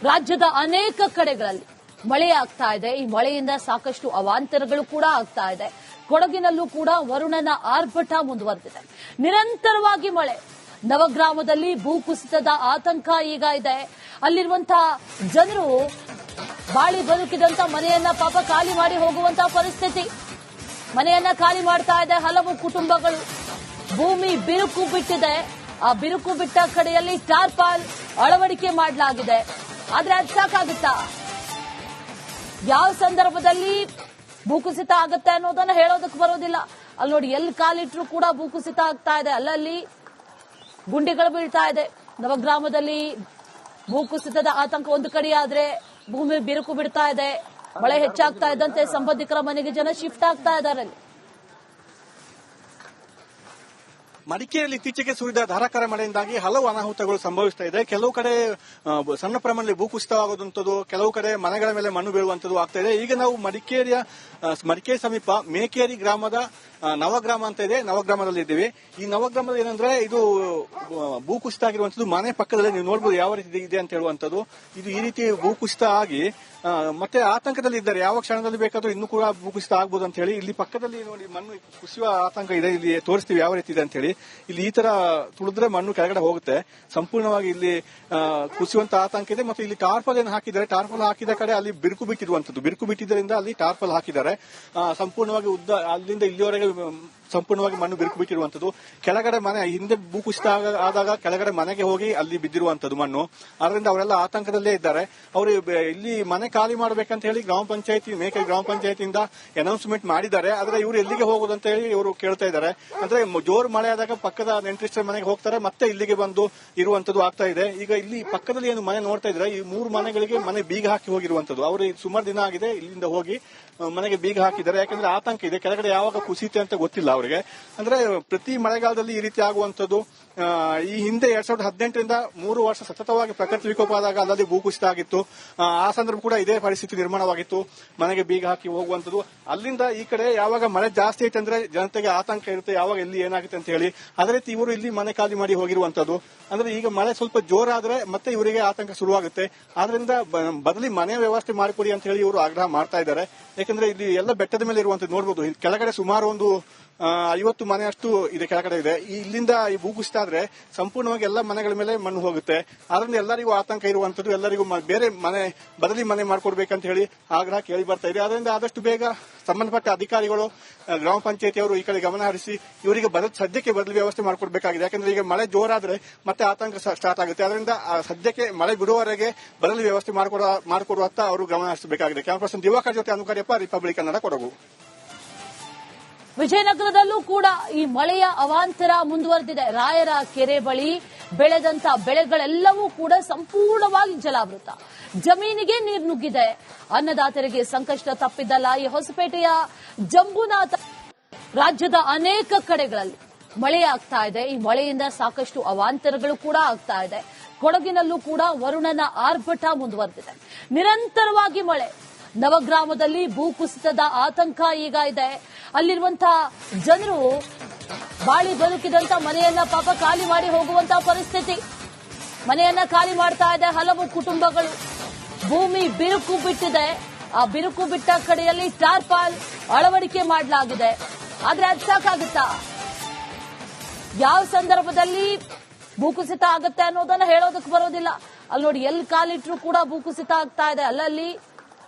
ರಾಜ್ಯದ ಅನೇಕ ಕಡೆಗಳಲ್ಲಿ ಮಳೆ ಆಗ್ತಾ ಇದೆ. ಈ ಮಳೆಯಿಂದ ಸಾಕಷ್ಟು ಅವಾಂತರಗಳು ಕೂಡ ಆಗ್ತಾ ಇದೆ. ಕೊಡಗಿನಲ್ಲೂ ಕೂಡ ವರುಣನ ಆರ್ಭಟ ಮುಂದುವರೆದಿದೆ. ನಿರಂತರವಾಗಿ ಮಳೆ. ನವಗ್ರಾಮದಲ್ಲಿ ಭೂಕುಸಿತದ ಆತಂಕ ಈಗ ಇದೆ. ಅಲ್ಲಿರುವಂತಹ ಜನರು ಬಾಳಿ ಬದುಕಿದಂತ ಮನೆಯನ್ನ ಪಾಪ ಖಾಲಿ ಮಾಡಿ ಹೋಗುವಂತಹ ಪರಿಸ್ಥಿತಿ. ಮನೆಯನ್ನ ಖಾಲಿ ಮಾಡ್ತಾ ಇದೆ ಹಲವು ಕುಟುಂಬಗಳು. ಭೂಮಿ ಬಿರುಕು ಬಿಟ್ಟಿದೆ. ಆ ಬಿರುಕು ಬಿಟ್ಟ ಕಡೆಯಲ್ಲಿ ಟಾರ್ಪಾಲ್ ಅಳವಡಿಕೆ ಮಾಡಲಾಗಿದೆ. ಆದ್ರೆ ಅದು ಸಾಕಾಗುತ್ತಾ? ಯಾವ ಸಂದರ್ಭದಲ್ಲಿ ಭೂಕುಸಿತ ಆಗುತ್ತೆ ಅನ್ನೋದನ್ನ ಹೇಳೋದಕ್ಕೆ ಬರೋದಿಲ್ಲ. ಅಲ್ಲಿ ನೋಡಿ, ಎಲ್ಲಿ ಕಾಲಿಟ್ರು ಕೂಡ ಭೂಕುಸಿತ ಆಗ್ತಾ ಇದೆ. ಅಲ್ಲಲ್ಲಿ ಗುಂಡಿಗಳು ಬೀಳ್ತಾ ಇದೆ. ನವಗ್ರಾಮದಲ್ಲಿ ಭೂಕುಸಿತದ ಆತಂಕ ಒಂದು ಕಡೆಯಾದ್ರೆ ಭೂಮಿ ಬಿರುಕು ಬಿಡ್ತಾ ಇದೆ. ಮಳೆ ಹೆಚ್ಚಾಗ್ತಾ ಇದ್ದಂತೆ ಸಂಬಂಧಿಕರ ಮನೆಗೆ ಜನ ಶಿಫ್ಟ್ ಆಗ್ತಾ ಇದ್ದಾರೆ. ಮಡಿಕೇರಿಯಲ್ಲಿ ಇತ್ತೀಚೆಗೆ ಸುರಿದ ಧಾರಾಕಾರ ಮಳೆಯಿಂದಾಗಿ ಹಲವು ಅನಾಹುತಗಳು ಸಂಭವಿಸ್ತಾ ಇದೆ. ಕೆಲವು ಕಡೆ ಸಣ್ಣ ಪ್ರಮಾಣದಲ್ಲಿ ಭೂಕುಸಿತವಾಗುವಂಥದ್ದು, ಕೆಲವು ಕಡೆ ಮನೆಗಳ ಮೇಲೆ ಮಣ್ಣು ಬೀಳುವಂಥದ್ದು ಆಗ್ತಾ ಇದೆ. ಈಗ ನಾವು ಮಡಿಕೇರಿ ಸಮೀಪ ಮೇಕೇರಿ ಗ್ರಾಮದ ನವಗ್ರಾಮ ಅಂತ ಇದೆ, ನವಗ್ರಾಮದಲ್ಲಿ ಇದ್ದೀವಿ. ಈ ನವಗ್ರಾಮದ ಏನಂದ್ರೆ ಇದು ಭೂಕುಸಿತ ಆಗಿರುವಂತದ್ದು ಮನೆ ಪಕ್ಕದಲ್ಲಿ ನೀವು ನೋಡಬಹುದು ಯಾವ ರೀತಿ ಇದೆ ಅಂತ ಹೇಳುವಂತದ್ದು. ಇದು ಈ ರೀತಿ ಭೂಕುಸಿತ ಆಗಿ ಮತ್ತೆ ಆತಂಕದಲ್ಲಿ ಇದ್ದಾರೆ. ಯಾವ ಕ್ಷಣದಲ್ಲಿ ಬೇಕಾದ್ರೂ ಇನ್ನೂ ಕೂಡ ಭೂಕುಸಿತ ಆಗ್ಬೋದು ಅಂತ ಹೇಳಿ. ಇಲ್ಲಿ ಪಕ್ಕದಲ್ಲಿ ನೋಡಿ ಮಣ್ಣು ಕುಸಿಯುವ ಆತಂಕ ಇದೆ. ಇಲ್ಲಿ ತೋರಿಸ್ತೀವಿ ಯಾವ ರೀತಿ ಇದೆ ಅಂತ ಹೇಳಿ. ಇಲ್ಲಿ ಈ ತರ ತುಳಿದ್ರೆ ಮಣ್ಣು ಕೆಳಗಡೆ ಹೋಗುತ್ತೆ. ಸಂಪೂರ್ಣವಾಗಿ ಇಲ್ಲಿ ಕುಸಿಯುವಂತ ಆತಂಕ ಇದೆ. ಮತ್ತು ಇಲ್ಲಿ ಟಾರ್ಪಲ್ ಏನು ಹಾಕಿದ್ದಾರೆ, ಟಾರ್ಪಲ್ ಹಾಕಿದ ಕಡೆ ಅಲ್ಲಿ ಬಿರುಕು ಬಿಟ್ಟಿರುವಂತದ್ದು. ಬಿರುಕು ಬಿಟ್ಟಿದ್ದರಿಂದ ಅಲ್ಲಿ ಟಾರ್ಪಲ್ ಹಾಕಿದ್ದಾರೆ. ಸಂಪೂರ್ಣವಾಗಿ ಉದ್ದ ಅಲ್ಲಿಂದ ಇಲ್ಲಿವರೆಗೆ ಸಂಪೂರ್ಣವಾಗಿ ಮಣ್ಣು ಬಿರುಕು ಬಿಟ್ಟಿರುವಂತದ್ದು. ಕೆಳಗಡೆ ಮನೆ ಹಿಂದೆ ಭೂಕುಸಿತ ಆದಾಗ ಕೆಳಗಡೆ ಮನೆಗೆ ಹೋಗಿ ಅಲ್ಲಿ ಬಿದ್ದಿರುವಂತದ್ದು ಮಣ್ಣು. ಅದರಿಂದ ಅವರೆಲ್ಲ ಆತಂಕದಲ್ಲೇ ಇದ್ದಾರೆ. ಅವರು ಇಲ್ಲಿ ಮನೆ ಖಾಲಿ ಮಾಡಬೇಕಂತ ಹೇಳಿ ಮೇಕೆ ಗ್ರಾಮ ಪಂಚಾಯತಿಯಿಂದ ಅನೌನ್ಸ್ಮೆಂಟ್ ಮಾಡಿದ್ದಾರೆ. ಆದ್ರೆ ಇವರು ಎಲ್ಲಿಗೆ ಹೋಗೋದು ಅಂತ ಹೇಳಿ ಇವರು ಕೇಳ್ತಾ ಇದ್ದಾರೆ. ಅಂದ್ರೆ ಜೋರು ಮಳೆ ಆದಾಗ ಪಕ್ಕದ ನೆಂಟರಿಷ್ಟರ ಮನೆಗೆ ಹೋಗ್ತಾರೆ, ಮತ್ತೆ ಇಲ್ಲಿಗೆ ಬಂದು ಇರುವಂತದ್ದು ಆಗ್ತಾ ಇದೆ. ಈಗ ಇಲ್ಲಿ ಪಕ್ಕದಲ್ಲಿ ಏನು ಮನೆ ನೋಡ್ತಾ ಇದ್ರೆ ಈ 3 ಮನೆಗಳಿಗೆ ಮನೆ ಬೀಗ ಹಾಕಿ ಹೋಗಿರುವಂತದ್ದು. ಅವರು ಸುಮಾರು ದಿನ ಆಗಿದೆ ಇಲ್ಲಿಂದ ಹೋಗಿ ಮನೆಗೆ ಬೀಗ ಹಾಕಿದ್ದಾರೆ. ಯಾಕಂದ್ರೆ ಆತಂಕ ಇದೆ, ಕೆಳಗಡೆ ಯಾವಾಗ ಕುಸಿಯುತ್ತೆ ಅಂತ ಗೊತ್ತಿಲ್ಲ ಅವರಿಗೆ. ಅಂದ್ರೆ ಪ್ರತಿ ಮಳೆಗಾಲದಲ್ಲಿ ಈ ರೀತಿ ಆಗುವಂತದ್ದು. ಈ ಹಿಂದೆ 2018ರಿಂದ 3 ವರ್ಷ ಸತತವಾಗಿ ಪ್ರಕೃತಿ ವಿಕೋಪ ಆದಾಗ ಅಲ್ಲದೆ ಭೂಕುಸಿತ ಆಗಿತ್ತು. ಆ ಸಂದರ್ಭ ಕೂಡ ಇದೇ ಪರಿಸ್ಥಿತಿ ನಿರ್ಮಾಣವಾಗಿತ್ತು, ಮನೆಗೆ ಬೀಗ ಹಾಕಿ ಹೋಗುವಂತದ್ದು. ಅಲ್ಲಿಂದ ಈ ಕಡೆ ಯಾವಾಗ ಮಳೆ ಜಾಸ್ತಿ ಐತೆ ಅಂದ್ರೆ ಜನತೆಗೆ ಆತಂಕ ಇರುತ್ತೆ, ಯಾವಾಗ ಎಲ್ಲಿ ಏನಾಗುತ್ತೆ ಅಂತ ಹೇಳಿ. ಅದೇ ರೀತಿ ಇವರು ಇಲ್ಲಿ ಮನೆ ಖಾಲಿ ಮಾಡಿ ಹೋಗಿರುವಂತದ್ದು. ಅಂದ್ರೆ ಈಗ ಮಳೆ ಸ್ವಲ್ಪ ಜೋರಾದ್ರೆ ಮತ್ತೆ ಇವರಿಗೆ ಆತಂಕ ಶುರುವಾಗುತ್ತೆ. ಆದ್ರಿಂದ ಬದಲಿ ಮನೆ ವ್ಯವಸ್ಥೆ ಮಾಡಿಕೊಡಿ ಅಂತ ಹೇಳಿ ಇವರು ಆಗ್ರಹ ಮಾಡ್ತಾ ಇದ್ದಾರೆ. ಯಾಕಂದ್ರೆ ಇಲ್ಲಿ ಎಲ್ಲ ಬೆಟ್ಟದ ಮೇಲೆ ಇರುವಂತದ್ದು ನೋಡಬಹುದು. ಕೆಳಗಡೆ ಸುಮಾರು ಒಂದು 50 ಮನೆಯಷ್ಟು ಇದೆ ಕೆಳಗಡೆ ಇದೆ. ಇಲ್ಲಿಂದ ಈ ಭೂಕುಸಿತ ಆದ್ರೆ ಸಂಪೂರ್ಣವಾಗಿ ಎಲ್ಲ ಮನೆಗಳ ಮೇಲೆ ಮಣ್ಣು ಹೋಗುತ್ತೆ. ಆದ್ರಿಂದ ಎಲ್ಲರಿಗೂ ಆತಂಕ ಇರುವಂತದ್ದು. ಎಲ್ಲರಿಗೂ ಬೇರೆ ಬದಲಿ ಮನೆ ಮಾಡ್ಕೊಡ್ಬೇಕಂತ ಹೇಳಿ ಆಗ್ರಹ ಕೇಳಿ ಬರ್ತಾ ಇದೆ. ಅದರಿಂದ ಆದಷ್ಟು ಬೇಗ ಸಂಬಂಧಪಟ್ಟ ಅಧಿಕಾರಿಗಳು, ಗ್ರಾಮ ಪಂಚಾಯತಿಯವರು ಈ ಕಡೆ ಗಮನ ಹರಿಸಿ ಇವರಿಗೆ ಸದ್ಯಕ್ಕೆ ಬದಲಿ ವ್ಯವಸ್ಥೆ ಮಾಡಿಕೊಡ್ಬೇಕಾಗಿದೆ. ಯಾಕಂದ್ರೆ ಈಗ ಮಳೆ ಜೋರಾದ್ರೆ ಮತ್ತೆ ಆತಂಕ ಸ್ಟಾರ್ಟ್ ಆಗುತ್ತೆ. ಅದರಿಂದ ಸದ್ಯಕ್ಕೆ ಮಳೆ ಬಿಡುವವರೆಗೆ ಬದಲಿ ವ್ಯವಸ್ಥೆ ಮಾಡಿಕೊಡುವತ್ತ ಅವರು ಗಮನ ಹರಿಸಬೇಕಾಗಿದೆ. ಕ್ಯಾಮರಾ ಪರ್ಸನ್ ದಿವಾಕರ್ ಜೊತೆ ಅನುಕರಿಯಪ್ಪ, ರಿಪಬ್ಲಿಕ್ ಕನ್ನಡ, ಕೊಡಗು. ವಿಜಯನಗರದಲ್ಲೂ ಕೂಡ ಈ ಮಳೆಯ ಅವಾಂತರ ಮುಂದುವರೆದಿದೆ. ರಾಯರ ಕೆರೆ ಬಳಿ ಬೆಳೆದಂತ ಬೆಳೆಗಳೆಲ್ಲವೂ ಕೂಡ ಸಂಪೂರ್ಣವಾಗಿ ಜಲಾವೃತ. ಜಮೀನಿಗೆ ನೀರು ನುಗ್ಗಿದೆ. ಅನ್ನದಾತರಿಗೆ ಸಂಕಷ್ಟ ತಪ್ಪಿದ್ದಲ್ಲ. ಈ ಹೊಸಪೇಟೆಯ ಜಂಬುನಾಥ ರಾಜ್ಯದ ಅನೇಕ ಕಡೆಗಳಲ್ಲಿ ಮಳೆ ಆಗ್ತಾ ಇದೆ. ಈ ಮಳೆಯಿಂದ ಸಾಕಷ್ಟು ಅವಾಂತರಗಳು ಕೂಡ ಆಗ್ತಾ ಇದೆ. ಕೊಡಗಿನಲ್ಲೂ ಕೂಡ ವರುಣನ ಆರ್ಭಟ ಮುಂದುವರೆದಿದೆ. ನಿರಂತರವಾಗಿ ಮಳೆ. ನವಗ್ರಾಮದಲ್ಲಿ ಭೂಕುಸಿತದ ಆತಂಕ ಈಗ ಇದೆ. ಅಲ್ಲಿರುವಂತಹ ಜನರು ಬಾಳಿ ಬದುಕಿದಂತ ಮನೆಯನ್ನ ಪಾಪ ಖಾಲಿ ಮಾಡಿ ಹೋಗುವಂತಹ ಪರಿಸ್ಥಿತಿ. ಮನೆಯನ್ನ ಖಾಲಿ ಮಾಡ್ತಾ ಇದೆ ಹಲವು ಕುಟುಂಬಗಳು. ಭೂಮಿ ಬಿರುಕು ಬಿಟ್ಟಿದೆ. ಆ ಬಿರುಕು ಬಿಟ್ಟ ಕಡೆಯಲ್ಲಿ ಟಾರ್ಪಾಲ್ ಅಳವಡಿಕೆ ಮಾಡಲಾಗಿದೆ. ಆದ್ರೆ ಅದು ಸಾಕಾಗುತ್ತಾ? ಯಾವ ಸಂದರ್ಭದಲ್ಲಿ ಭೂಕುಸಿತ ಆಗುತ್ತೆ ಅನ್ನೋದನ್ನ ಹೇಳೋದಕ್ಕೆ ಬರೋದಿಲ್ಲ. ಅಲ್ಲಿ ನೋಡಿ, ಎಲ್ಲಿ ಕಾಲಿಟ್ರು ಕೂಡ ಭೂಕುಸಿತ ಆಗ್ತಾ ಇದೆ. ಅಲ್ಲಲ್ಲಿ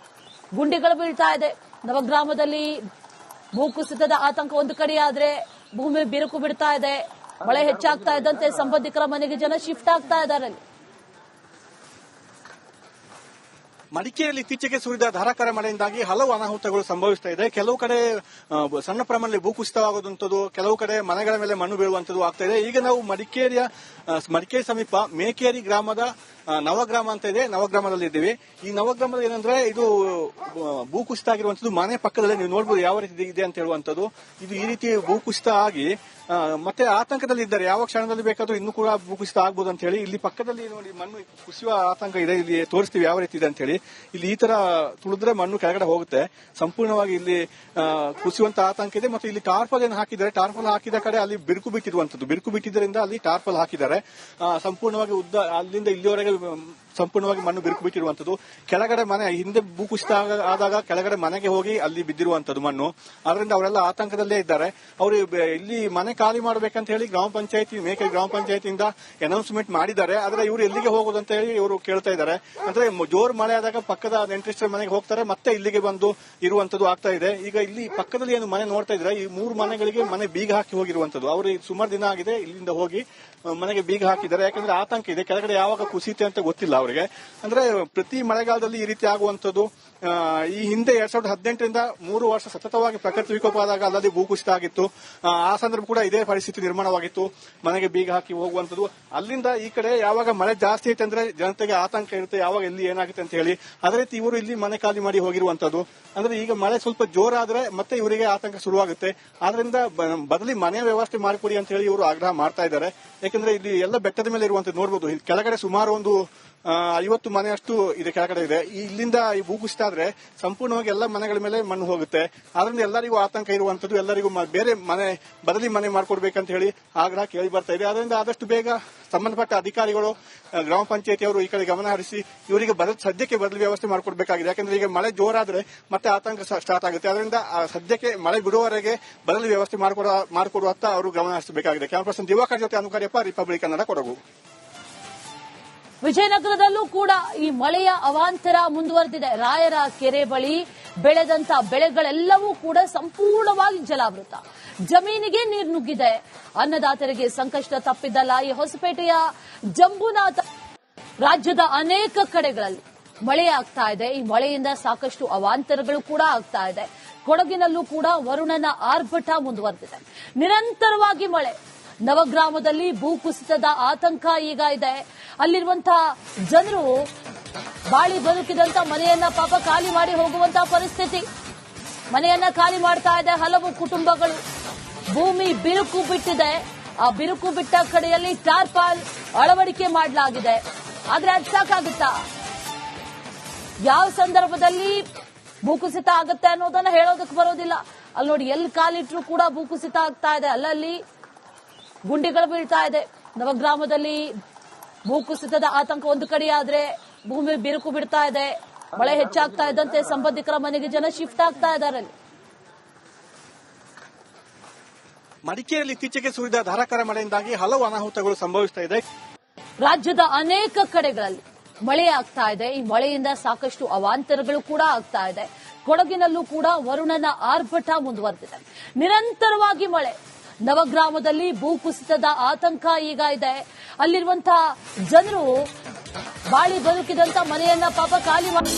ಗುಂಡಿಗಳು ಬೀಳ್ತಾ ಇದೆ. ನವಗ್ರಾಮದಲ್ಲಿ ಭೂಕುಸಿತದ ಆತಂಕ ಒಂದು ಕಡೆಯಾದ್ರೆ ಭೂಮಿ ಬಿರುಕು ಬಿಡ್ತಾ ಇದೆ. ಮಳೆ ಹೆಚ್ಚಾಗ್ತಾ ಇದ್ದಂತೆ ಸಂಬಂಧಿಕರ ಮನೆಗೆ ಜನ ಶಿಫ್ಟ್ ಆಗ್ತಾ ಇದ್ದಾರೆ. ಮಡಿಕೇರಿಯಲ್ಲಿ ಇತ್ತೀಚೆಗೆ ಸುರಿದ ಧಾರಾಕಾರ ಮಳೆಯಿಂದಾಗಿ ಹಲವು ಅನಾಹುತಗಳು ಸಂಭವಿಸ್ತಾ ಇದೆ. ಕೆಲವು ಕಡೆ ಸಣ್ಣ ಪ್ರಮಾಣದಲ್ಲಿ ಭೂಕುಸಿತವಾಗುವಂಥದ್ದು, ಕೆಲವು ಕಡೆ ಮನೆಗಳ ಮೇಲೆ ಮಣ್ಣು ಬೀಳುವಂಥದ್ದು ಆಗ್ತಾ ಇದೆ. ಈಗ ನಾವು ಮಡಿಕೇರಿ ಸಮೀಪ ಮೇಕೇರಿ ಗ್ರಾಮದ ನವಗ್ರಾಮ ಅಂತ ಇದೆ, ನವಗ್ರಾಮದಲ್ಲಿ ಇದ್ದೀವಿ. ಈ ನವಗ್ರಾಮದ ಏನಂದ್ರೆ ಇದು ಭೂಕುಸಿತ ಆಗಿರುವಂತದ್ದು ಮನೆ ಪಕ್ಕದಲ್ಲಿ ನೀವು ನೋಡಬಹುದು ಯಾವ ರೀತಿ ಇದೆ ಅಂತ ಹೇಳುವಂತದ್ದು. ಇದು ಈ ರೀತಿ ಭೂಕುಸಿತ ಆಗಿ ಮತ್ತೆ ಆತಂಕದಲ್ಲಿ ಇದ್ದಾರೆ. ಯಾವ ಕ್ಷಣದಲ್ಲಿ ಬೇಕಾದ್ರೂ ಇನ್ನೂ ಕೂಡ ಭೂಕುಸಿತ ಆಗ್ಬೋದು ಅಂತ ಹೇಳಿ. ಇಲ್ಲಿ ಪಕ್ಕದಲ್ಲಿ ನೋಡಿ ಮಣ್ಣು ಕುಸಿಯುವ ಆತಂಕ ಇದೆ. ಇಲ್ಲಿ ತೋರಿಸ್ತೀವಿ ಯಾವ ರೀತಿ ಇದೆ ಅಂತ ಹೇಳಿ. ಇಲ್ಲಿ ಈ ತರ ತುಳಿದ್ರೆ ಮಣ್ಣು ಕೆಳಗಡೆ ಹೋಗುತ್ತೆ. ಸಂಪೂರ್ಣವಾಗಿ ಇಲ್ಲಿ ಕುಸಿಯುವಂತ ಆತಂಕ ಇದೆ. ಮತ್ತು ಇಲ್ಲಿ ಟಾರ್ಪಲ್ ಏನು ಹಾಕಿದ್ದಾರೆ, ಟಾರ್ಪಲ್ ಹಾಕಿದ ಕಡೆ ಅಲ್ಲಿ ಬಿರುಕು ಬಿಟ್ಟಿರುವಂತದ್ದು. ಬಿರುಕು ಬಿಟ್ಟಿದ್ದರಿಂದ ಅಲ್ಲಿ ಟಾರ್ಪಲ್ ಹಾಕಿದ್ದಾರೆ. ಸಂಪೂರ್ಣವಾಗಿ ಉದ್ದ ಅಲ್ಲಿಂದ ಇಲ್ಲಿವರೆಗೆ ಸಂಪೂರ್ಣವಾಗಿ ಮಣ್ಣು ಬಿರುಕು ಬಿಟ್ಟಿರುವಂತದ್ದು. ಕೆಳಗಡೆ ಮನೆ ಹಿಂದೆ ಭೂಕುಸಿತ ಆದಾಗ ಕೆಳಗಡೆ ಮನೆಗೆ ಹೋಗಿ ಅಲ್ಲಿ ಬಿದ್ದಿರುವಂತದ್ದು ಮಣ್ಣು. ಅದರಿಂದ ಅವರೆಲ್ಲ ಆತಂಕದಲ್ಲೇ ಇದ್ದಾರೆ. ಅವರು ಇಲ್ಲಿ ಮನೆ ಖಾಲಿ ಮಾಡಬೇಕಂತ ಹೇಳಿ ಮೇಕೆ ಗ್ರಾಮ ಪಂಚಾಯತಿಯಿಂದ ಅನೌನ್ಸ್ಮೆಂಟ್ ಮಾಡಿದ್ದಾರೆ. ಆದ್ರೆ ಇವರು ಎಲ್ಲಿಗೆ ಹೋಗೋದು ಅಂತ ಹೇಳಿ ಇವರು ಕೇಳ್ತಾ ಇದ್ದಾರೆ. ಅಂದ್ರೆ ಜೋರ್ ಮಳೆ ಆದಾಗ ಪಕ್ಕದ ನೆಂಟರಿಷ್ಟರ ಮನೆಗೆ ಹೋಗ್ತಾರೆ, ಮತ್ತೆ ಇಲ್ಲಿಗೆ ಬಂದು ಇರುವಂತದ್ದು ಆಗ್ತಾ ಇದೆ. ಈಗ ಇಲ್ಲಿ ಪಕ್ಕದಲ್ಲಿ ಏನು ಮನೆ ನೋಡ್ತಾ ಇದ್ರೆ ಈ 3 ಮನೆಗಳಿಗೆ ಮನೆ ಬೀಗ ಹಾಕಿ ಹೋಗಿರುವಂತದ್ದು. ಅವರು ಸುಮಾರು ದಿನ ಆಗಿದೆ ಇಲ್ಲಿಂದ ಹೋಗಿ ಮನೆಗೆ ಬೀಗ ಹಾಕಿದ್ದಾರೆ. ಯಾಕಂದ್ರೆ ಆತಂಕ ಇದೆ, ಕೆಳಗಡೆ ಯಾವಾಗ ಕುಸಿತೆ ಅಂತ ಗೊತ್ತಿಲ್ಲ ಅವರಿಗೆ. ಅಂದ್ರೆ ಪ್ರತಿ ಮಳೆಗಾಲದಲ್ಲಿ ಈ ರೀತಿ ಆಗುವಂತದ್ದು. ಈ ಹಿಂದೆ 2018ರಿಂದ 3 ವರ್ಷ ಸತತವಾಗಿ ಪ್ರಕೃತಿ ವಿಕೋಪ ಆದಾಗ ಅಲ್ಲದೆ ಭೂಕುಸಿತ ಆಗಿತ್ತು. ಆ ಸಂದರ್ಭ ಕೂಡ ಇದೇ ಪರಿಸ್ಥಿತಿ ನಿರ್ಮಾಣವಾಗಿತ್ತು, ಮನೆಗೆ ಬೀಗ ಹಾಕಿ ಹೋಗುವಂತದ್ದು. ಅಲ್ಲಿಂದ ಈ ಕಡೆ ಯಾವಾಗ ಮಳೆ ಜಾಸ್ತಿ ಐತೆ ಅಂದ್ರೆ ಜನತೆಗೆ ಆತಂಕ ಇರುತ್ತೆ, ಯಾವಾಗ ಎಲ್ಲಿ ಏನಾಗುತ್ತೆ ಅಂತ ಹೇಳಿ. ಅದೇ ರೀತಿ ಇವರು ಇಲ್ಲಿ ಮನೆ ಖಾಲಿ ಮಾಡಿ ಹೋಗಿರುವಂತದ್ದು. ಅಂದ್ರೆ ಈಗ ಮಳೆ ಸ್ವಲ್ಪ ಜೋರಾದ್ರೆ ಮತ್ತೆ ಇವರಿಗೆ ಆತಂಕ ಶುರುವಾಗುತ್ತೆ. ಆದ್ರಿಂದ ಬದಲಿ ಮನೆ ವ್ಯವಸ್ಥೆ ಮಾಡಿಕೊಡಿ ಅಂತ ಹೇಳಿ ಇವರು ಆಗ್ರಹ ಮಾಡ್ತಾ ಇದ್ದಾರೆ. ಯಾಕಂದ್ರೆ ಇಲ್ಲಿ ಎಲ್ಲ ಬೆಟ್ಟದ ಮೇಲೆ ಇರುವಂತದ್ದು ನೋಡಬಹುದು. ಕೆಳಗಡೆ ಸುಮಾರು ಒಂದು 50 ಮನೆಯಷ್ಟು ಇದೆ ಕೆಳಗಡೆ ಇದೆ. ಇಲ್ಲಿಂದ ಈ ಭೂಕುಸಿತ ಆದ್ರೆ ಸಂಪೂರ್ಣವಾಗಿ ಎಲ್ಲ ಮನೆಗಳ ಮೇಲೆ ಮಣ್ಣು ಹೋಗುತ್ತೆ. ಆದ್ರಿಂದ ಎಲ್ಲರಿಗೂ ಆತಂಕ ಇರುವಂತದ್ದು. ಎಲ್ಲರಿಗೂ ಬೇರೆ ಬದಲಿ ಮನೆ ಮಾಡ್ಕೊಡ್ಬೇಕಂತ ಹೇಳಿ ಆಗ್ರಹ ಕೇಳಿ ಬರ್ತಾ ಇದೆ. ಅದರಿಂದ ಆದಷ್ಟು ಬೇಗ ಸಂಬಂಧಪಟ್ಟ ಅಧಿಕಾರಿಗಳು, ಗ್ರಾಮ ಪಂಚಾಯತಿಯವರು ಈ ಕಡೆ ಗಮನ ಹರಿಸಿ ಇವರಿಗೆ ಸದ್ಯಕ್ಕೆ ಬದಲಿ ವ್ಯವಸ್ಥೆ ಮಾಡಿಕೊಡ್ಬೇಕಾಗಿದೆ. ಯಾಕಂದ್ರೆ ಈಗ ಮಳೆ ಜೋರಾದ್ರೆ ಮತ್ತೆ ಆತಂಕ ಸ್ಟಾರ್ಟ್ ಆಗುತ್ತೆ. ಅದರಿಂದ ಸದ್ಯಕ್ಕೆ ಮಳೆ ಬಿಡುವವರೆಗೆ ಬದಲಿ ವ್ಯವಸ್ಥೆ ಮಾಡಿಕೊಡುವತ್ತ ಅವರು ಗಮನ ಹರಿಸಬೇಕಾಗಿದೆ. ಕ್ಯಾಮರಾ ಪರ್ಸನ್ ದಿವಾಕರ್ ಜೊತೆ ಅನುಕಾರ್ಯಪ್ಪ, ರಿಪಬ್ಲಿಕ್ ಕನ್ನಡ, ಕೊಡಗು. ವಿಜಯನಗರದಲ್ಲೂ ಕೂಡ ಈ ಮಳೆಯ ಅವಾಂತರ ಮುಂದುವರೆದಿದೆ. ರಾಯರ ಕೆರೆ ಬಳಿ ಬೆಳೆದಂತ ಬೆಳೆಗಳೆಲ್ಲವೂ ಕೂಡ ಸಂಪೂರ್ಣವಾಗಿ ಜಲಾವೃತ. ಜಮೀನಿಗೆ ನೀರು ನುಗ್ಗಿದೆ. ಅನ್ನದಾತರಿಗೆ ಸಂಕಷ್ಟ ತಪ್ಪಿದ್ದಲ್ಲ. ಈ ಹೊಸಪೇಟೆಯ ಜಂಬುನಾಥ ರಾಜ್ಯದ ಅನೇಕ ಕಡೆಗಳಲ್ಲಿ ಮಳೆ ಆಗ್ತಾ ಇದೆ. ಈ ಮಳೆಯಿಂದ ಸಾಕಷ್ಟು ಅವಾಂತರಗಳು ಕೂಡ ಆಗ್ತಾ ಇದೆ. ಕೊಡಗಿನಲ್ಲೂ ಕೂಡ ವರುಣನ ಆರ್ಭಟ ಮುಂದುವರೆದಿದೆ. ನಿರಂತರವಾಗಿ ಮಳೆ. ನವಗ್ರಾಮದಲ್ಲಿ ಭೂಕುಸಿತದ ಆತಂಕ ಈಗ ಇದೆ. ಅಲ್ಲಿರುವಂತಹ ಜನರು ಬಾಳಿ ಬದುಕಿದಂತ ಮನೆಯನ್ನ ಪಾಪ ಖಾಲಿ ಮಾಡಿ ಹೋಗುವಂತಹ ಪರಿಸ್ಥಿತಿ. ಮನೆಯನ್ನ ಖಾಲಿ ಮಾಡ್ತಾ ಇದೆ ಹಲವು ಕುಟುಂಬಗಳು. ಭೂಮಿ ಬಿರುಕು ಬಿಟ್ಟಿದೆ. ಆ ಬಿರುಕು ಬಿಟ್ಟ ಕಡೆಯಲ್ಲಿ ಟಾರ್ಪಾಲ್ ಅಳವಡಿಕೆ ಮಾಡಲಾಗಿದೆ. ಆದ್ರೆ ಅದು ಸಾಕಾಗುತ್ತಾ? ಯಾವ ಸಂದರ್ಭದಲ್ಲಿ ಭೂಕುಸಿತ ಆಗುತ್ತೆ ಅನ್ನೋದನ್ನ ಹೇಳೋದಕ್ಕೆ ಬರೋದಿಲ್ಲ. ಅಲ್ಲಿ ನೋಡಿ, ಎಲ್ಲಿ ಕಾಲಿಟ್ರು ಕೂಡ ಭೂಕುಸಿತ ಆಗ್ತಾ ಇದೆ. ಅಲ್ಲಲ್ಲಿ ಗುಂಡಿಗಳು ಬೀಳ್ತಾ ಇದೆ. ನವಗ್ರಾಮದಲ್ಲಿ ಭೂಕುಸಿತದ ಆತಂಕ ಒಂದು ಕಡೆಯಾದ್ರೆ ಭೂಮಿ ಬಿರುಕು ಬಿಡ್ತಾ ಇದೆ. ಮಳೆ ಹೆಚ್ಚಾಗ್ತಾ ಇದ್ದಂತೆ ಸಂಬಂಧಿಕರ ಮನೆಗೆ ಜನ ಶಿಫ್ಟ್ ಆಗ್ತಾ ಇದ್ದಾರೆ. ಮಡಿಕೇರಿಯಲ್ಲಿ ಇತ್ತೀಚೆಗೆ ಸುರಿದ ಧಾರಾಕಾರ ಮಳೆಯಿಂದಾಗಿ ಹಲವು ಅನಾಹುತಗಳು ಸಂಭವಿಸ್ತಾ ಇದೆ. ರಾಜ್ಯದ ಅನೇಕ ಕಡೆಗಳಲ್ಲಿ ಮಳೆ ಆಗ್ತಾ ಇದೆ. ಈ ಮಳೆಯಿಂದ ಸಾಕಷ್ಟು ಅವಾಂತರಗಳು ಕೂಡ ಆಗ್ತಾ ಇದೆ. ಕೊಡಗಿನಲ್ಲೂ ಕೂಡ ವರುಣನ ಆರ್ಭಟ ಮುಂದುವರೆದಿದೆ. ನಿರಂತರವಾಗಿ ಮಳೆ. ನವಗ್ರಾಮದಲ್ಲಿ ಭೂಕುಸಿತದ ಆತಂಕ ಈಗ ಇದೆ. ಅಲ್ಲಿರುವಂತಹ ಜನರು ಬಾಳಿ ಬದುಕಿದಂತ ಮನೆಯನ್ನ ಪಾಪ ಖಾಲಿ ಮಾಡಿ